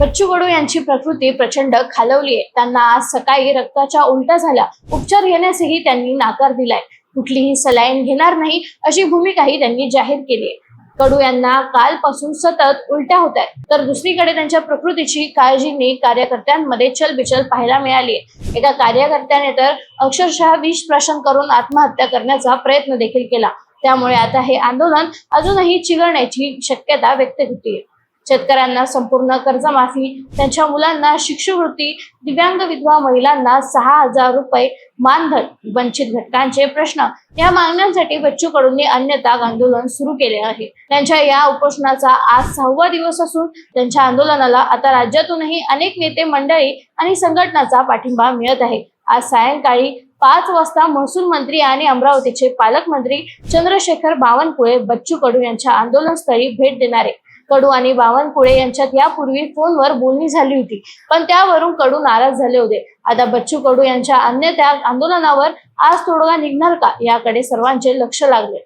बच्चू कडू यांची प्रकृती प्रचंड खालवली आहे। त्यांना आज सकाळी रक्ताच्या उलट्या झाल्या। उपचार घेण्यासही त्यांनी नकार दिलाय। कुठलीही सलाईन घेणार नाही अशी भूमिकाही त्यांनी जाहीर केली आहे। कडू यांना कालपासून सतत उलट्या होत आहेत, तर दुसरीकडे त्यांच्या प्रकृतीची काळजीने कार्यकर्त्यांमध्ये चलबिचल पाहायला मिळाली आहे। एका कार्यकर्त्याने तर अक्षरशः विष प्राशन करून आत्महत्या करण्याचा प्रयत्न देखील केला। त्यामुळे आता हे आंदोलन अजूनही चिघळण्याची शक्यता व्यक्त होती। शेतकऱ्यांना संपूर्ण कर्जमाफी, त्यांच्या मुलांना शिष्यवृत्ती, दिव्यांग विधवा महिलांना 6,000 रुपये मानधन, वंचित घटकांचे प्रश्न या मागण्यांसाठी बच्चू कडूंनी अन्नत्याग आंदोलन सुरू केले आहे। त्यांच्या या उपोषणाचा आज 6वा दिवस असून त्यांच्या आंदोलनाला आता राज्यातूनही अनेक नेते मंडळी आणि संघटनांचा पाठिंबा मिळत आहे। आज सायंकाळी 5 वाजता महसूल मंत्री आणि अमरावतीचे पालकमंत्री चंद्रशेखर बावनकुळे बच्चू कडू यांच्या आंदोलनस्थळी भेट देणार आहे। कडू आणि बावनकुळे यांच्यात यापूर्वी फोनवर बोलणी झाली होती, पण त्यावरून कडू नाराज झाले होते। आता बच्चू कडू यांच्या अन्नत्याग आंदोलनावर आज तोडगा निघणार का, याकडे सर्वांचे लक्ष लागले।